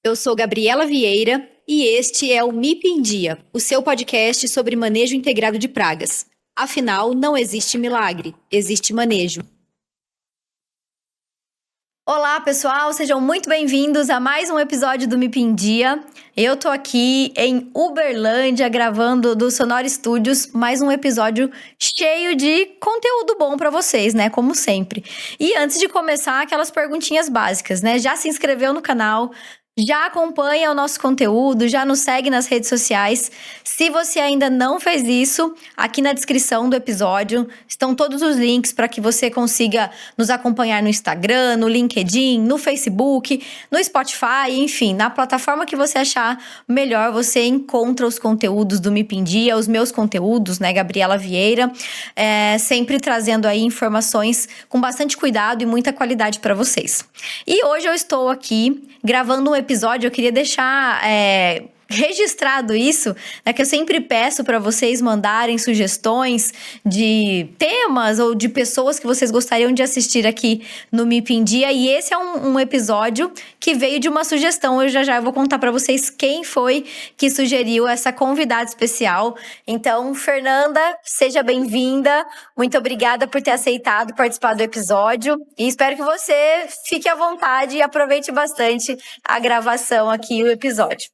Eu sou Gabriela Vieira e este é o MIP em Dia, o seu podcast sobre manejo integrado de pragas. Afinal, não existe milagre, existe manejo. Olá, pessoal, sejam muito bem-vindos a mais um episódio do MIP em Dia. Eu tô aqui em Uberlândia gravando do Sonora Studios mais um episódio cheio de conteúdo bom para vocês, né? Como sempre. E antes de começar, aquelas perguntinhas básicas, né? Já se inscreveu no canal? Já acompanha o nosso conteúdo, já nos segue nas redes sociais. Se você ainda não fez isso, aqui na descrição do episódio estão todos os links para que você consiga nos acompanhar no Instagram, no LinkedIn, no Facebook, no Spotify, enfim, na plataforma que você achar melhor, você encontra os conteúdos do MIP em Dia, os meus conteúdos, né, Gabriela Vieira, sempre trazendo aí informações com bastante cuidado e muita qualidade para vocês. E hoje eu estou aqui gravando um episódio, eu queria deixar registrado isso, né, que eu sempre peço para vocês mandarem sugestões de temas ou de pessoas que vocês gostariam de assistir aqui no MIP em Dia, e esse é um episódio que veio de uma sugestão. Eu já vou contar para vocês quem foi que sugeriu essa convidada especial. Então, Fernanda, seja bem-vinda, muito obrigada por ter aceitado participar do episódio e espero que você fique à vontade e aproveite bastante a gravação aqui, o episódio.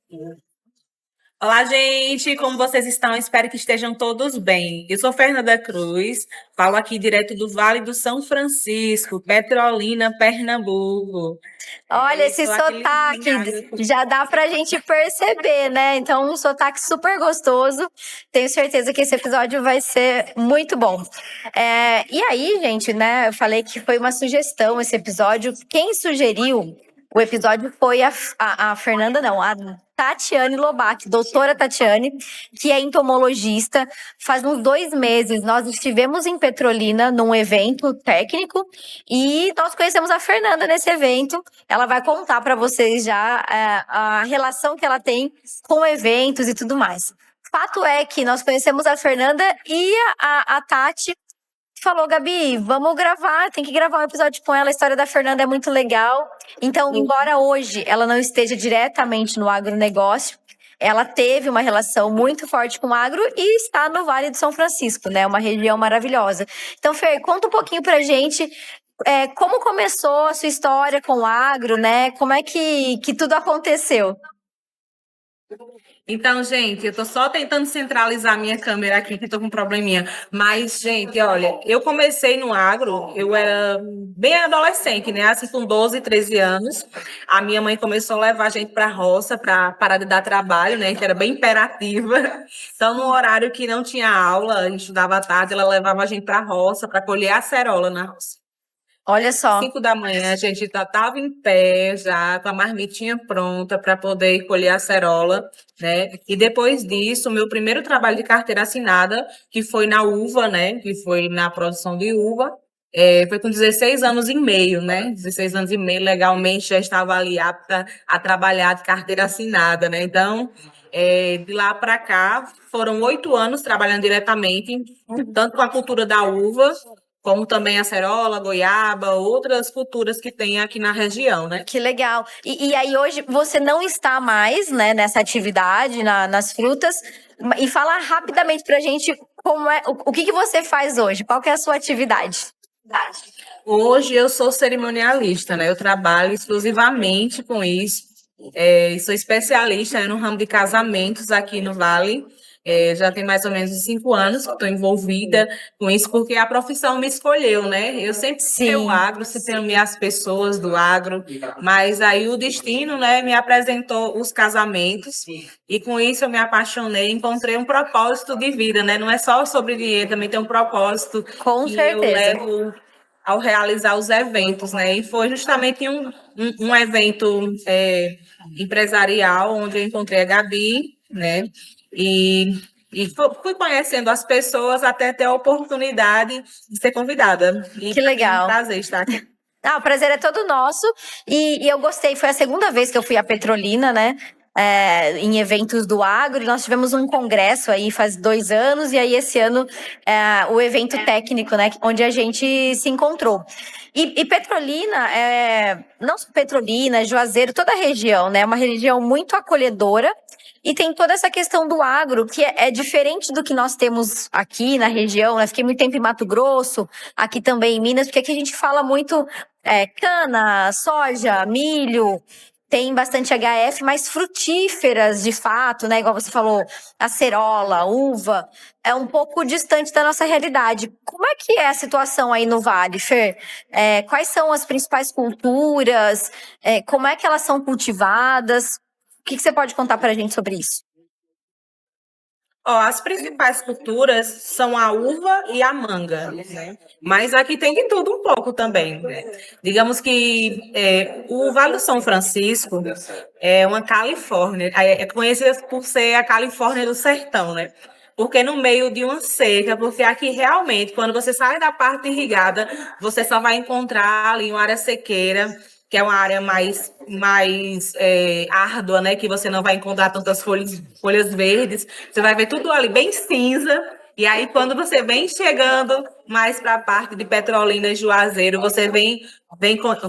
Olá, gente! Como vocês estão? Espero que estejam todos bem. Eu sou Fernanda Cruz, falo aqui direto do Vale do São Francisco, Petrolina, Pernambuco. Olha, esse sotaque já dá pra gente perceber, né? Então, um sotaque super gostoso. Tenho certeza que esse episódio vai ser muito bom. E aí, gente, né? Eu falei que foi uma sugestão esse episódio. Quem sugeriu o episódio foi a Fernanda, não, a Tatiane Lobac, doutora Tatiane, que é entomologista. Faz uns 2 meses nós estivemos em Petrolina num evento técnico e nós conhecemos a Fernanda nesse evento. Ela vai contar para vocês já a relação que ela tem com eventos e tudo mais. Fato é que nós conhecemos a Fernanda e a Tati falou: Gabi, vamos gravar, tem que gravar um episódio com ela, a história da Fernanda é muito legal. Então, embora hoje ela não esteja diretamente no agronegócio, ela teve uma relação muito forte com o agro e está no Vale do São Francisco, né? Uma região maravilhosa. Então, Fer, conta um pouquinho pra gente como começou a sua história com o agro, né? Como é que tudo aconteceu? Então, gente, eu tô só tentando centralizar a minha câmera aqui, que tô com um probleminha. Mas, gente, olha, eu comecei no agro, eu era bem adolescente, né? Assim, com 12, 13 anos. A minha mãe começou a levar a gente pra roça, pra parar de dar trabalho, né? Que era bem imperativa. Então, no horário que não tinha aula, a gente estudava à tarde, ela levava a gente pra roça, pra colher acerola na roça. Olha só. 5 da manhã, a gente já estava em pé, já com a marmitinha pronta para poder colher a acerola, né? E depois disso, meu primeiro trabalho de carteira assinada, que foi na uva, né? Que foi na produção de uva, foi com 16 anos e meio, né? 16 anos e meio, legalmente, já estava ali apta a trabalhar de carteira assinada, né? Então, de lá para cá, foram 8 anos trabalhando diretamente, tanto com a cultura da uva, como também a acerola, goiaba, outras culturas que tem aqui na região, né? Que legal. E aí hoje você não está mais, né, nessa atividade, nas frutas. E fala rapidamente pra gente como o que você faz hoje, qual que é a sua atividade? Hoje eu sou cerimonialista, né? Eu trabalho exclusivamente com isso. Sou especialista, né, no ramo de casamentos aqui no Vale. Já tem mais ou menos 5 anos que estou envolvida com isso, porque a profissão me escolheu, né? Eu sempre amei o agro, sempre amei as pessoas do agro, mas aí o destino, né, me apresentou os casamentos e com isso eu me apaixonei, encontrei um propósito de vida, né? Não é só sobre dinheiro, também tem um propósito Com que certeza. eu levo ao realizar os eventos, né? E foi justamente um evento empresarial onde eu encontrei a Gabi, né? E fui conhecendo as pessoas até ter a oportunidade de ser convidada. E Que legal. É um prazer estar aqui. O prazer é todo nosso. E eu gostei, foi a segunda vez que eu fui a Petrolina, né? em eventos do agro. Nós tivemos um congresso aí faz 2 anos, e aí esse ano o evento técnico, né, onde a gente se encontrou. E Petrolina, não só Petrolina, Juazeiro, toda a região, né, é uma região muito acolhedora. E tem toda essa questão do agro, que é diferente do que nós temos aqui na região, né? Fiquei muito tempo em Mato Grosso, aqui também em Minas, porque aqui a gente fala muito cana, soja, milho, tem bastante HF, mas frutíferas de fato, né? Igual você falou, acerola, uva, é um pouco distante da nossa realidade. Como é que é a situação aí no Vale, Fer? Quais são as principais culturas? Como é que elas são cultivadas? O que você pode contar para a gente sobre isso? Ó, as principais culturas são a uva e a manga, né? Mas aqui tem de tudo um pouco também, né? Digamos que o Vale do São Francisco é uma Califórnia, é conhecida por ser a Califórnia do sertão, né? Porque no meio de uma seca, porque aqui realmente, quando você sai da parte irrigada, você só vai encontrar ali uma área sequeira, que é uma área mais árdua, né? Que você não vai encontrar tantas folhas verdes. Você vai ver tudo ali bem cinza. E aí, quando você vem chegando mais para a parte de Petrolina e Juazeiro, você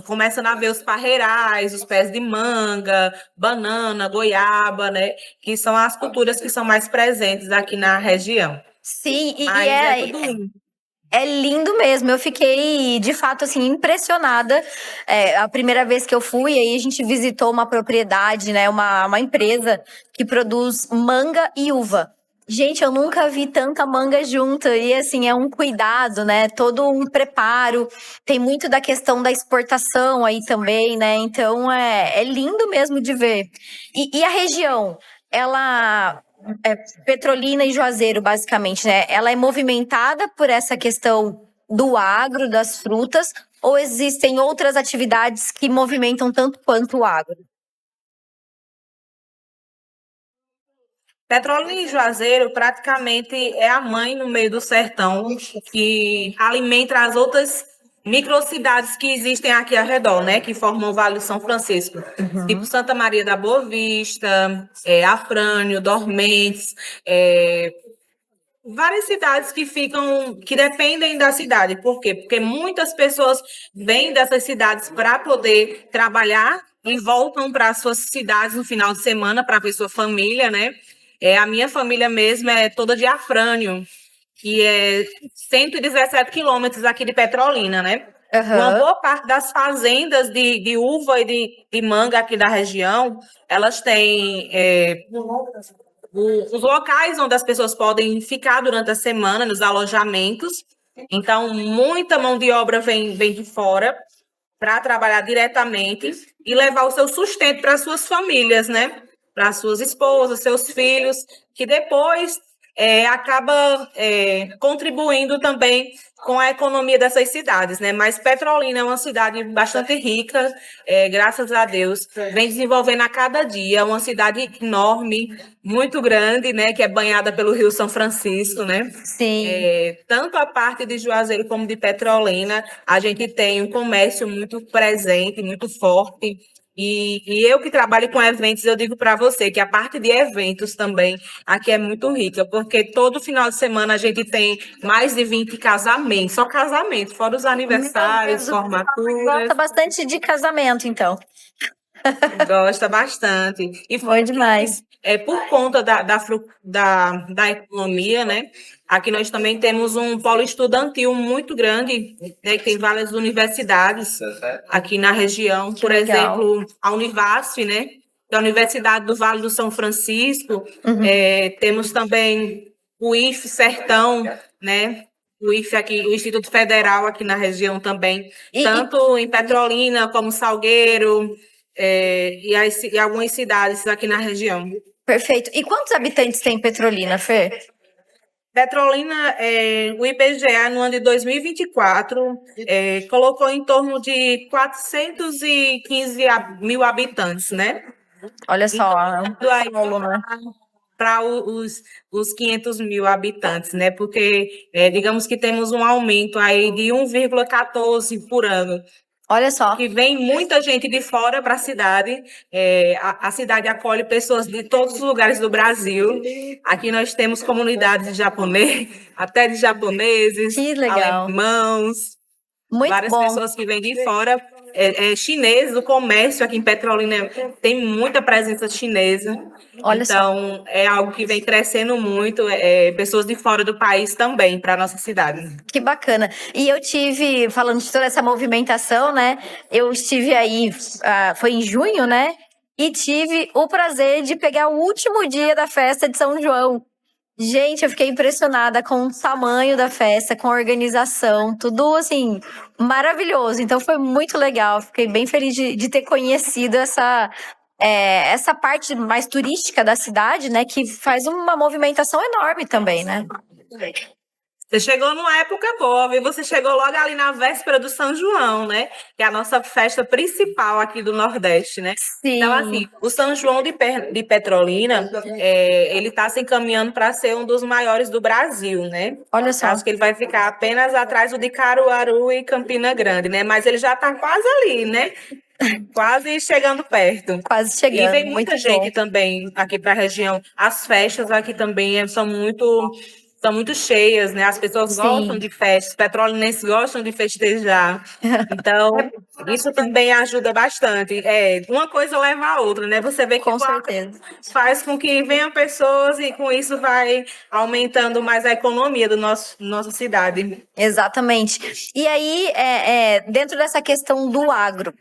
começando a ver os parreirais, os pés de manga, banana, goiaba, né? Que são as culturas que são mais presentes aqui na região. Sim, Mas é tudo lindo. é lindo mesmo. Eu fiquei, de fato, assim, impressionada. A primeira vez que eu fui, aí a gente visitou uma propriedade, né? Uma empresa que produz manga e uva. Gente, eu nunca vi tanta manga junta. E, assim, é um cuidado, né? Todo um preparo. Tem muito da questão da exportação aí também, né? Então, é lindo mesmo de ver. E a região, ela Petrolina e Juazeiro, basicamente, né? Ela é movimentada por essa questão do agro, das frutas, ou existem outras atividades que movimentam tanto quanto o agro? Petrolina e Juazeiro praticamente é a mãe no meio do sertão que alimenta as outras microcidades que existem aqui ao redor, né? Que formam o Vale do São Francisco. Tipo Santa Maria da Boa Vista, Afrânio, Dormentes, várias cidades que dependem da cidade. Por quê? Porque muitas pessoas vêm dessas cidades para poder trabalhar e voltam para suas cidades no final de semana para ver sua família, né? A minha família mesmo é toda de Afrânio, que é 117 quilômetros aqui de Petrolina, né? Uma boa parte das fazendas de uva e de manga aqui da região, elas têm os locais onde as pessoas podem ficar durante a semana, nos alojamentos. Então, muita mão de obra vem de fora para trabalhar diretamente e levar o seu sustento para suas famílias, né? Para suas esposas, seus filhos, que depois acaba contribuindo também com a economia dessas cidades, né? Mas Petrolina é uma cidade bastante rica, graças a Deus, vem desenvolvendo a cada dia, uma cidade enorme, muito grande, né? Que é banhada pelo Rio São Francisco, né? Sim. Tanto a parte de Juazeiro como de Petrolina, a gente tem um comércio muito presente, muito forte. E eu que trabalho com eventos, eu digo para você que a parte de eventos também aqui é muito rica, porque todo final de semana a gente tem mais de 20 casamentos, só casamentos, fora os aniversários, formaturas. Gosta bastante de casamento, então. Gosta bastante. E Foi demais. por conta da economia, né? Aqui nós também temos um polo estudantil muito grande, né? Que tem várias universidades aqui na região. Por legal. exemplo, a Univasf, né? Que é a Universidade do Vale do São Francisco. Temos também o IF Sertão, né? O IF aqui, o Instituto Federal aqui na região também, tanto em Petrolina como Salgueiro, e algumas cidades aqui na região. Perfeito. E quantos habitantes tem Petrolina, Fer? Petrolina, o IBGE, no ano de 2024, colocou em torno de 415 mil habitantes, né? Olha só, Para os 500 mil habitantes, né? Porque, digamos que temos um aumento aí de 1,14 por ano. Olha só. que vem muita gente de fora para a cidade. A cidade acolhe pessoas de todos os lugares do Brasil. Aqui nós temos comunidades de japonês, até de japoneses, Que legal. alemãos, Muito várias bom. pessoas que vêm de fora. Chineses, o comércio aqui em Petrolina tem muita presença chinesa. Olha só. Então, é algo que vem crescendo muito. Pessoas de fora do país também, para a nossa cidade. Que bacana. E eu tive, falando de toda essa movimentação, né? Eu estive aí, foi em junho, né? E tive o prazer de pegar o último dia da festa de São João. Gente, eu fiquei impressionada com o tamanho da festa, com a organização, tudo assim, maravilhoso. Então foi muito legal. Fiquei bem feliz de ter conhecido essa parte mais turística da cidade, né? Que faz uma movimentação enorme também, né? Você chegou numa época boa, e você chegou logo ali na véspera do São João, né? Que é a nossa festa principal aqui do Nordeste, né? Sim. Então, assim, o São João de Petrolina, ele está se encaminhando para ser um dos maiores do Brasil, né? Olha só. Acho que ele vai ficar apenas atrás do de Caruaru e Campina Grande, né? Mas ele já está quase ali, né? Quase chegando perto. Quase chegando. E vem muita gente bom. também aqui para a região. As festas aqui também são muito cheias, né? As pessoas gostam de festas, os petrolinenses gostam de festejar. Então, isso também ajuda bastante. Uma coisa leva a outra, né? Você vê que Com certeza. faz com que venham pessoas e com isso vai aumentando mais a economia do nossa cidade. Exatamente. E aí, dentro dessa questão do agro,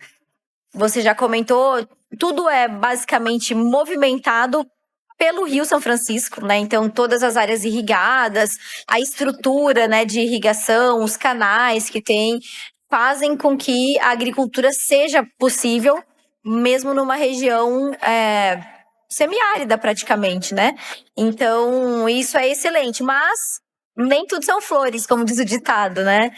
você já comentou, tudo é basicamente movimentado pelo Rio São Francisco, né? Então, todas as áreas irrigadas, a estrutura, né, de irrigação, os canais que tem, fazem com que a agricultura seja possível, mesmo numa região semiárida praticamente, né? Então, isso é excelente, mas nem tudo são flores, como diz o ditado, né?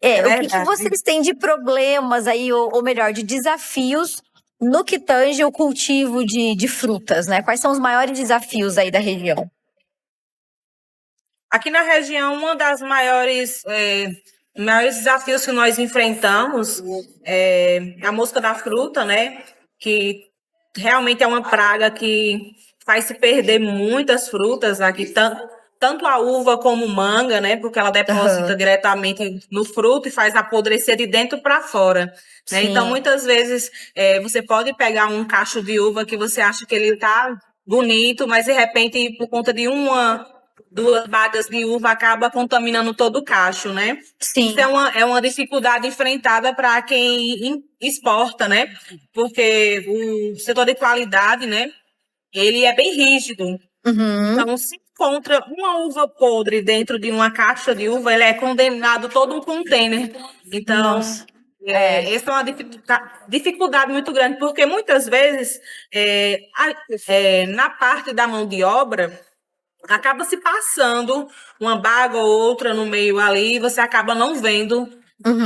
O que vocês têm de problemas aí, ou melhor, de desafios no que tange o cultivo de frutas, né? Quais são os maiores desafios aí da região? Aqui na região, uma das maiores desafios que nós enfrentamos é a mosca da fruta, né? Que realmente é uma praga que faz se perder muitas frutas aqui, tanto a uva como manga, né? Porque ela deposita diretamente no fruto e faz apodrecer de dentro para fora. Né? Então, muitas vezes, você pode pegar um cacho de uva que você acha que ele está bonito, mas de repente, por conta de duas bagas de uva, acaba contaminando todo o cacho, né? Sim. Isso é uma dificuldade enfrentada para quem exporta, né? Porque o setor de qualidade, né? Ele é bem rígido. Então, se encontra uma uva podre dentro de uma caixa de uva, ele é condenado todo um container. Então, essa é uma dificuldade muito grande, porque muitas vezes, na parte da mão de obra, acaba se passando uma baga ou outra no meio ali, e você acaba não vendo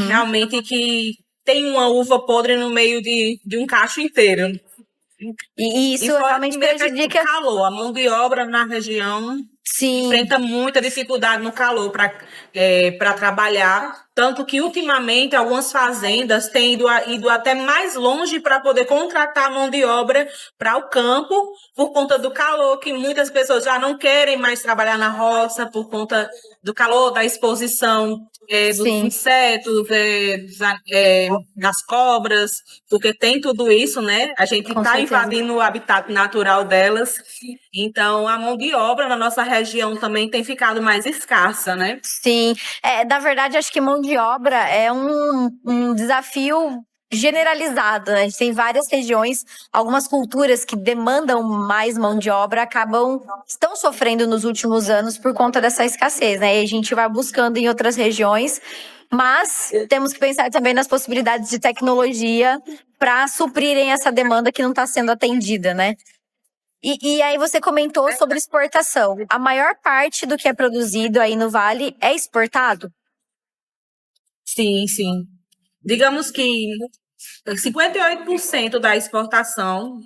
realmente que tem uma uva podre no meio de um cacho inteiro. E isso realmente prejudica. O calor, a mão de obra na região enfrenta muita dificuldade no calor para trabalhar. Tanto que, ultimamente, algumas fazendas têm ido até mais longe para poder contratar mão de obra para o campo, por conta do calor, que muitas pessoas já não querem mais trabalhar na roça, por conta do calor, da exposição dos insetos, das cobras, porque tem tudo isso, né? A gente está invadindo o habitat natural delas. Então, a mão de obra na nossa região também tem ficado mais escassa, né? Sim. Na verdade, acho que mão de obra é um desafio generalizado, né? A gente tem várias regiões, algumas culturas que demandam mais mão de obra estão sofrendo nos últimos anos por conta dessa escassez, né? E a gente vai buscando em outras regiões, mas temos que pensar também nas possibilidades de tecnologia para suprirem essa demanda que não está sendo atendida, né? E aí você comentou sobre exportação. A maior parte do que é produzido aí no Vale é exportado? Sim, sim. Digamos que 58% da exportação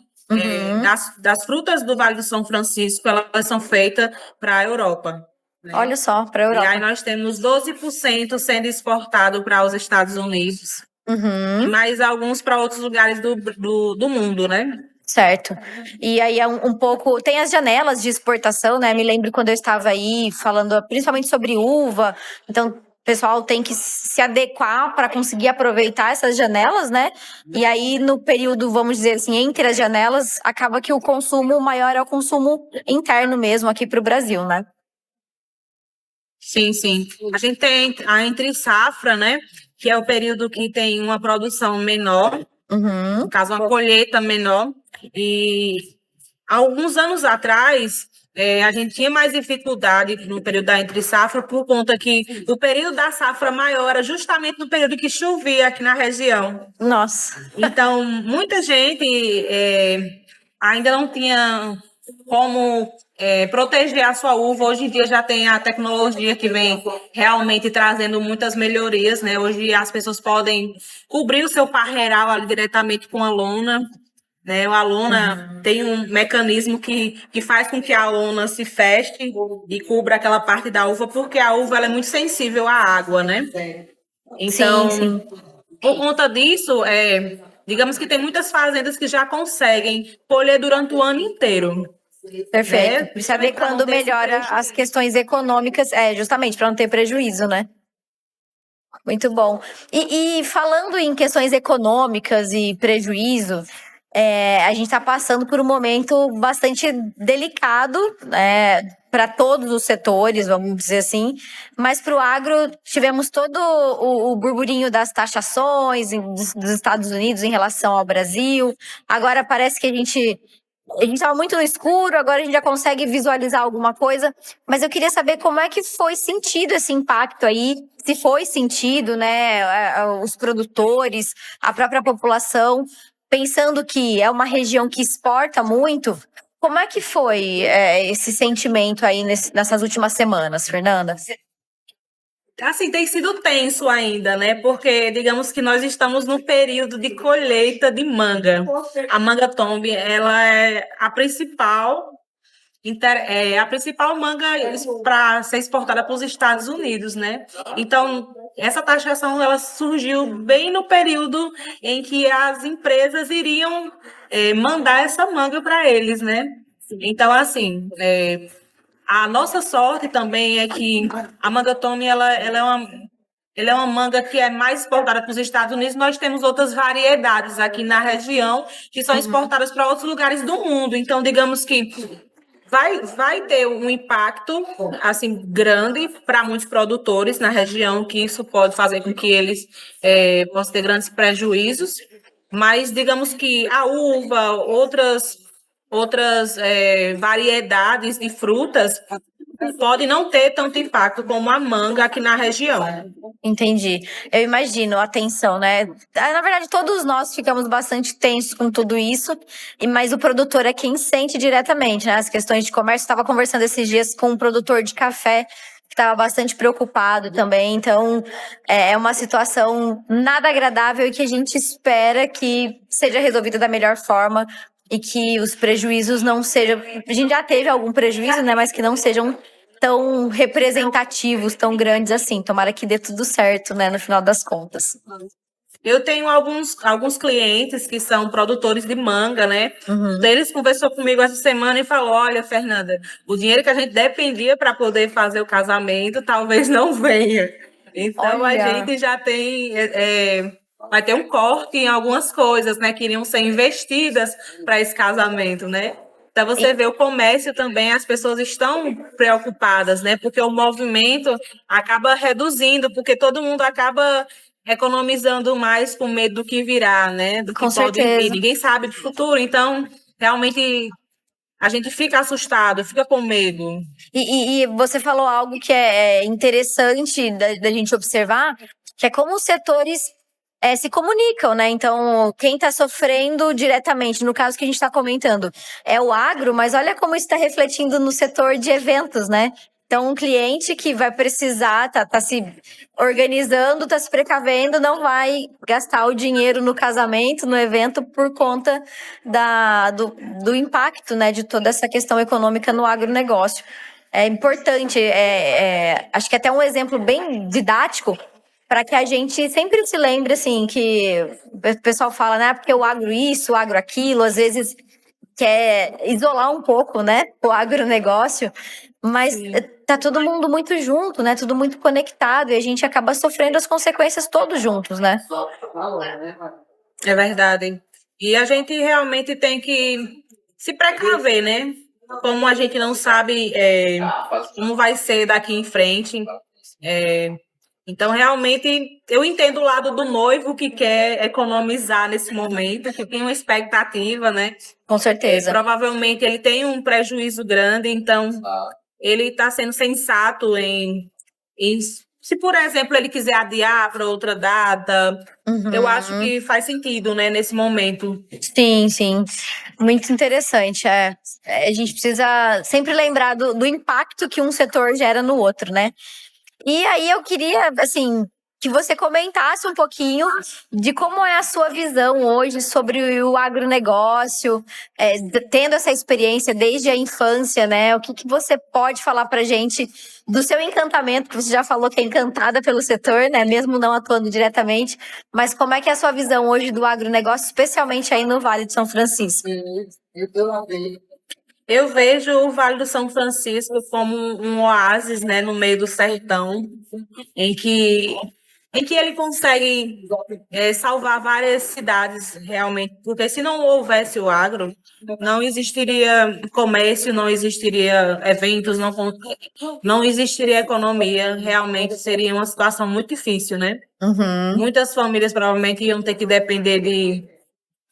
das frutas do Vale do São Francisco, elas são feitas para a Europa. Né? Olha só, para a Europa. E aí nós temos 12% sendo exportado para os Estados Unidos. e Uhum. mais alguns para outros lugares do mundo, né? Certo. E aí é um pouco. Tem as janelas de exportação, né? Me lembro quando eu estava aí falando principalmente sobre uva. Então, o pessoal tem que se adequar para conseguir aproveitar essas janelas, né? E aí, no período, vamos dizer assim, entre as janelas, acaba que o consumo maior é o consumo interno mesmo aqui para o Brasil, né? Sim, sim. A gente tem a entre safra, né? Que é o período que tem uma produção menor, no Uhum. caso, uma colheita menor. E alguns anos atrás, a gente tinha mais dificuldade no período da entre safra por conta que o período da safra maior era justamente no período que chovia aqui na região. Nossa. Então, muita gente ainda não tinha como proteger a sua uva. Hoje em dia já tem a tecnologia que vem realmente trazendo muitas melhorias, né? Hoje as pessoas podem cobrir o seu parreiral ali diretamente com a lona, né? A lona tem um mecanismo que faz com que a lona se feche e cubra aquela parte da uva, porque a uva ela é muito sensível à água, né? Sim, Então, sim. por conta disso, digamos que tem muitas fazendas que já conseguem colher durante o ano inteiro, Perfeito. né? Se adequando melhor às questões econômicas, justamente para não ter prejuízo, né? Muito bom. E falando em questões econômicas e prejuízo, a gente está passando por um momento bastante delicado, para todos os setores, vamos dizer assim, mas para o agro tivemos todo o burburinho das taxações dos Estados Unidos em relação ao Brasil. Agora parece que a gente estava muito no escuro, agora a gente já consegue visualizar alguma coisa, mas eu queria saber como é que foi sentido esse impacto aí, se foi sentido, né, os produtores, a própria população, pensando que é uma região que exporta muito. Como é que foi, esse sentimento aí nessas últimas semanas, Fernanda? Assim, tem sido tenso ainda, né? Porque digamos que nós estamos no período de colheita de manga. A manga tombe, ela é a principal manga para ser exportada para os Estados Unidos, né? Então, essa taxação ela surgiu bem no período em que as empresas iriam mandar essa manga para eles, né? Então, assim, a nossa sorte também é que a manga tome ela é uma manga que é mais exportada para os Estados Unidos. Nós temos outras variedades aqui na região que são exportadas para outros lugares do mundo. Então, digamos que vai ter um impacto assim grande para muitos produtores na região, que isso pode fazer com que eles possam ter grandes prejuízos. Mas digamos que a uva, outras variedades de frutas podem não ter tanto impacto como a manga aqui na região. Entendi. Eu imagino a tensão, né? Na verdade, todos nós ficamos bastante tensos com tudo isso, mas o produtor é quem sente diretamente, né? As questões de comércio. Estava conversando esses dias com um produtor de café que estava bastante preocupado também. Então, é uma situação nada agradável e que a gente espera que seja resolvida da melhor forma e que os prejuízos não sejam. A gente já teve algum prejuízo, né? Mas que não sejam tão representativos, tão grandes assim. Tomara que dê tudo certo, né, no final das contas. Eu tenho alguns clientes que são produtores de manga, né? Uhum. Eles conversou comigo essa semana e falou: olha, Fernanda, o dinheiro que a gente dependia para poder fazer o casamento talvez não venha. Então a Olha. gente já tem. Vai ter um corte em algumas coisas, né? Que iriam ser investidas para esse casamento, né? Então você vê o comércio também, as pessoas estão preocupadas, né? Porque o movimento acaba reduzindo, porque todo mundo acaba economizando mais com medo do que virá, né? Do que Com pode vir. certeza. Ninguém sabe do futuro, então realmente a gente fica assustado, fica com medo. E você falou algo que é interessante da gente observar, que é como os setores se comunicam, né? Então, quem está sofrendo diretamente, no caso que a gente está comentando, é o agro, mas olha como isso está refletindo no setor de eventos, né? Então, um cliente que vai precisar, tá se organizando, tá se precavendo, não vai gastar o dinheiro no casamento, no evento, por conta do impacto, né, de toda essa questão econômica no agronegócio. É importante, acho que até um exemplo bem didático para que a gente sempre se lembre, assim, que o pessoal fala, né, porque o agro isso, o agro aquilo, às vezes quer isolar um pouco, né, o agronegócio, mas tá todo mundo muito junto, né, tudo muito conectado, e a gente acaba sofrendo as consequências todos juntos, né? É verdade. E a gente realmente tem que se precaver, né? Como a gente não sabe como vai ser daqui em frente. Então, realmente, eu entendo o lado do noivo que quer economizar nesse momento, que tem uma expectativa, né? Com certeza. Provavelmente ele tem um prejuízo grande, então ele está sendo sensato em se, por exemplo, ele quiser adiar para outra data, eu acho que faz sentido, né, nesse momento. Sim, sim. Muito interessante. A gente precisa sempre lembrar do impacto que um setor gera no outro, né? E aí eu queria, assim, que você comentasse um pouquinho de como é a sua visão hoje sobre o agronegócio, tendo essa experiência desde a infância, né? O que você pode falar pra gente do seu encantamento, que você já falou que é encantada pelo setor, né? Mesmo não atuando diretamente, mas como é que é a sua visão hoje do agronegócio, especialmente aí no Vale de São Francisco? Eu vejo o Vale do São Francisco como um oásis, né, no meio do sertão, em que, em que ele consegue salvar várias cidades, realmente, porque se não houvesse o agro, não existiria comércio, não existiria eventos, não existiria economia, realmente seria uma situação muito difícil, né? Muitas famílias provavelmente iam ter que depender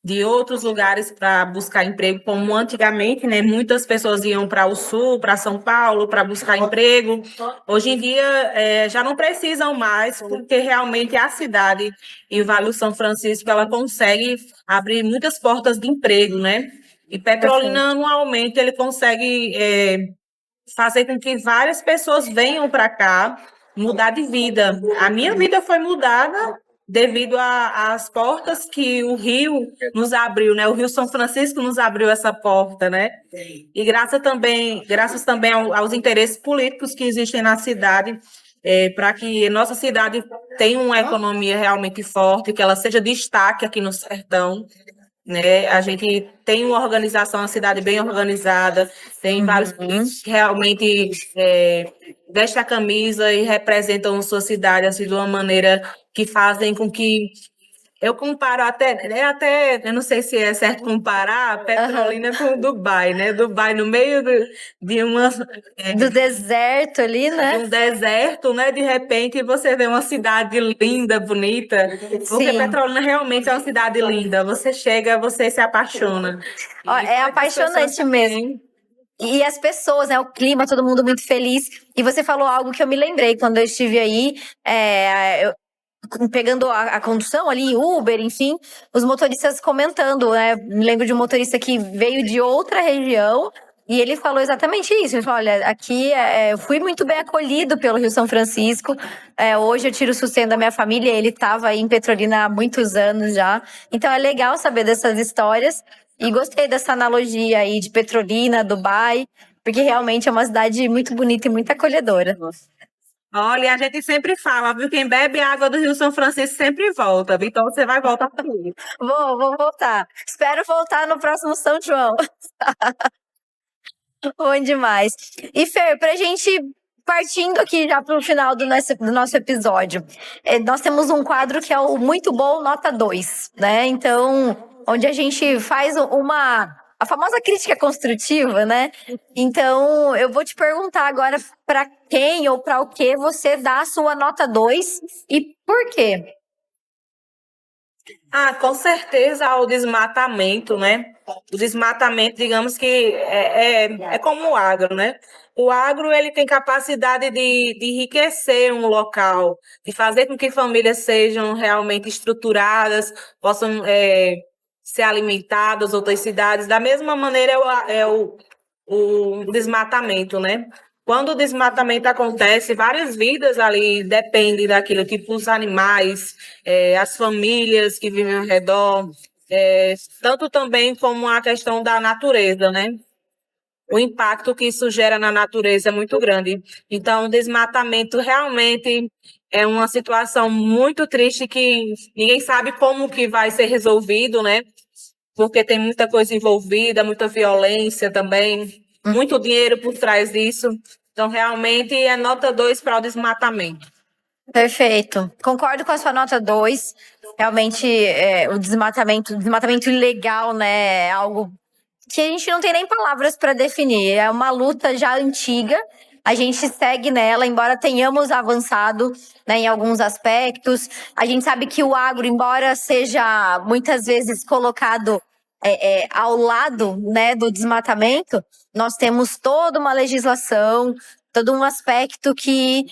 de outros lugares para buscar emprego, como antigamente, né? Muitas pessoas iam para o sul, para São Paulo, para buscar emprego. Hoje em dia já não precisam mais, porque realmente a cidade e o Vale do São Francisco ela consegue abrir muitas portas de emprego, né? E Petrolina anualmente ele consegue fazer com que várias pessoas venham para cá mudar de vida. A minha vida foi mudada devido às portas que o Rio nos abriu, né? O Rio São Francisco nos abriu essa porta, né? E graças também aos interesses políticos que existem na cidade, para que nossa cidade tenha uma economia realmente forte, que ela seja destaque aqui no sertão, né? A gente tem uma organização, uma cidade bem organizada, tem vários políticos que realmente vestem a camisa e representam sua cidade assim, de uma maneira que fazem com que eu comparo eu não sei se é certo comparar Petrolina com Dubai, né? Dubai no meio de uma Do deserto ali, né? de um deserto, né? De repente você vê uma cidade linda, bonita, porque Petrolina realmente é uma cidade linda. Você chega, você se apaixona. Ó, é apaixonante mesmo. E as pessoas, né? O clima, todo mundo muito feliz. E você falou algo que eu me lembrei quando eu estive aí, pegando a condução ali, Uber, enfim, os motoristas comentando, né? Me lembro de um motorista que veio de outra região e ele falou exatamente isso. Ele falou: olha, aqui eu fui muito bem acolhido pelo Rio São Francisco. Hoje eu tiro o sustento da minha família. Ele estava aí em Petrolina há muitos anos já. Então é legal saber dessas histórias. E gostei dessa analogia aí de Petrolina, Dubai, porque realmente é uma cidade muito bonita e muito acolhedora. Olha, a gente sempre fala, viu? Quem bebe água do Rio São Francisco sempre volta, viu? Então você vai voltar comigo. Vou voltar. Espero voltar no próximo São João. Bom demais. E Fer, pra gente partindo aqui já para o final do nosso episódio, nós temos um quadro que é o Muito Bom Nota 2, né? Então, onde a gente faz a famosa crítica construtiva, né? Então, eu vou te perguntar agora para quem ou para o que você dá a sua nota 2 e por quê? Com certeza ao desmatamento, né? O desmatamento, digamos que é como o agro, né? O agro ele tem capacidade de enriquecer um local, de fazer com que famílias sejam realmente estruturadas, possam ser alimentadas, outras cidades. Da mesma maneira o desmatamento, né? Quando o desmatamento acontece, várias vidas ali dependem daquilo, tipo os animais, as famílias que vivem ao redor, tanto também como a questão da natureza, né? o impacto que isso gera na natureza é muito grande. Então, o desmatamento realmente é uma situação muito triste que ninguém sabe como que vai ser resolvido, né? Porque tem muita coisa envolvida, muita violência também, muito dinheiro por trás disso. Então, realmente, é nota 2 para o desmatamento. Perfeito. Concordo com a sua nota 2. Realmente, o desmatamento ilegal, né, é algo que a gente não tem nem palavras para definir. É uma luta já antiga. A gente segue nela, embora tenhamos avançado, né, em alguns aspectos. A gente sabe que o agro, embora seja muitas vezes colocado ao lado, né, do desmatamento, nós temos toda uma legislação, todo um aspecto que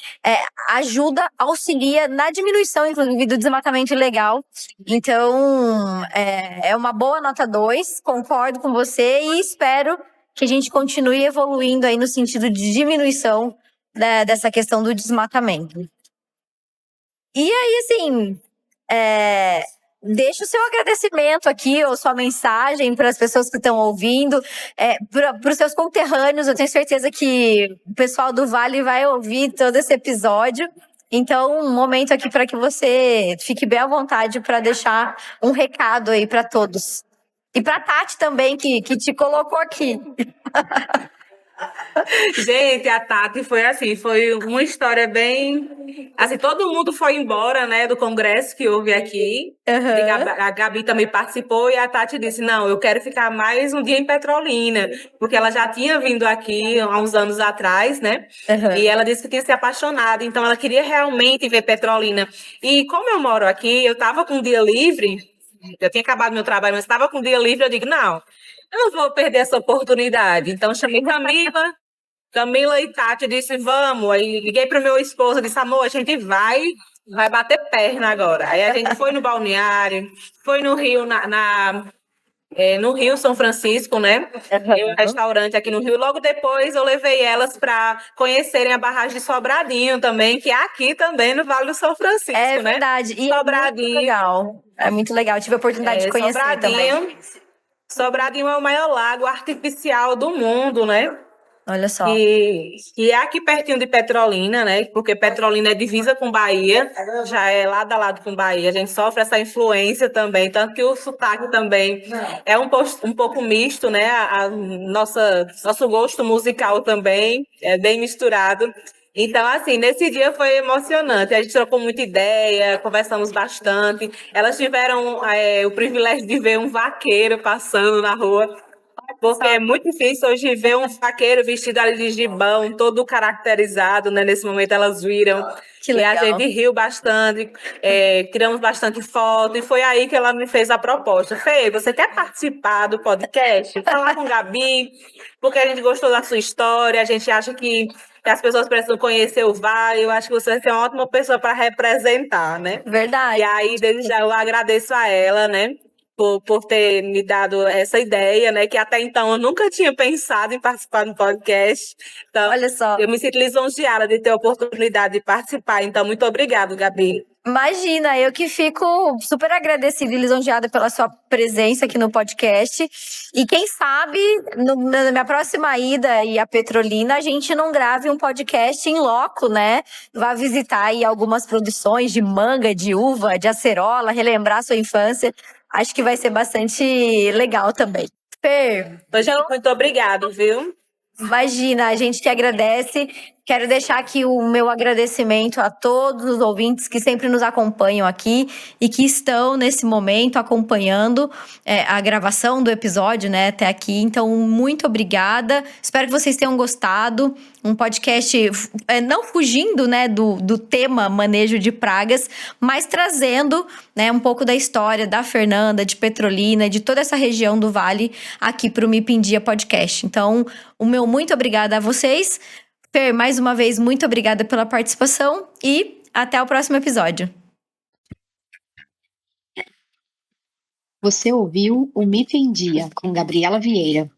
ajuda, auxilia na diminuição, inclusive, do desmatamento ilegal. Então, é uma boa nota 2, concordo com você e espero que a gente continue evoluindo aí no sentido de diminuição, né, dessa questão do desmatamento. E aí, assim, deixa o seu agradecimento aqui, ou sua mensagem para as pessoas que estão ouvindo, para os seus conterrâneos. Eu tenho certeza que o pessoal do Vale vai ouvir todo esse episódio. Então, um momento aqui para que você fique bem à vontade para deixar um recado aí para todos. E para a Tati também, que te colocou aqui. Gente, a Tati foi assim, foi uma história bem... Assim, todo mundo foi embora, né, do congresso que houve aqui. Uhum. A Gabi também participou e a Tati disse, não, eu quero ficar mais um dia em Petrolina, porque ela já tinha vindo aqui há uns anos atrás, né? Uhum. E ela disse que tinha se apaixonado, então ela queria realmente ver Petrolina. E como eu moro aqui, eu estava com um dia livre, eu tinha acabado meu trabalho, mas estava com um dia livre, eu digo, não, eu não vou perder essa oportunidade. Então, chamei Camila e Tati disse, vamos. Aí liguei para o meu esposo, disse, amor, a gente vai bater perna agora. Aí a gente foi no balneário, foi no Rio, no Rio São Francisco, né? Tem um restaurante aqui no Rio. Logo depois eu levei elas para conhecerem a barragem de Sobradinho também, que é aqui também no Vale do São Francisco, É né? verdade. E Sobradinho. é muito legal. É muito legal. Eu tive a oportunidade de conhecer também. Sobradinho é o maior lago artificial do mundo, né? Olha só. Que é aqui pertinho de Petrolina, né? Porque Petrolina é divisa com Bahia, já é lado a lado com Bahia. A gente sofre essa influência também, tanto que o sotaque também é um pouco misto, né? Nosso gosto musical também é bem misturado. Então, assim, nesse dia foi emocionante. A gente trocou muita ideia, conversamos bastante. Elas tiveram o privilégio de ver um vaqueiro passando na rua. Porque é muito difícil hoje ver um vaqueiro vestido ali de gibão, todo caracterizado, né? Nesse momento elas viram. Que E legal. a gente riu bastante, tiramos bastante foto, e foi aí que ela me fez a proposta. Fê, você quer participar do podcast? Falar com Gabi, porque a gente gostou da sua história, a gente acha que as pessoas precisam conhecer o Vale, eu acho que você vai ser uma ótima pessoa para representar, né? Verdade. E aí, desde já, eu agradeço a ela, né? Por ter me dado essa ideia, né? Que até então eu nunca tinha pensado em participar do podcast. Então, Olha só. eu me sinto lisonjeada de ter a oportunidade de participar. Então, muito obrigada, Gabi. Imagina, eu que fico super agradecida e lisonjeada pela sua presença aqui no podcast. E quem sabe, na minha próxima ida aí a Petrolina, a gente não grave um podcast em loco, né? Vá visitar aí algumas produções de manga, de uva, de acerola, relembrar sua infância. Acho que vai ser bastante legal também. Fer, Então, muito obrigada, viu? Imagina, a gente te agradece. Quero deixar aqui o meu agradecimento a todos os ouvintes que sempre nos acompanham aqui e que estão nesse momento acompanhando a gravação do episódio, né, até aqui. Então, muito obrigada. Espero que vocês tenham gostado. Um podcast não fugindo, né, do tema manejo de pragas, mas trazendo, né, um pouco da história da Fernanda, de Petrolina, de toda essa região do Vale aqui para o Me Pindia Podcast. Então, o meu muito obrigada a vocês. Fer, mais uma vez, muito obrigada pela participação e até o próximo episódio. Você ouviu o Me Pindia com Gabriela Vieira.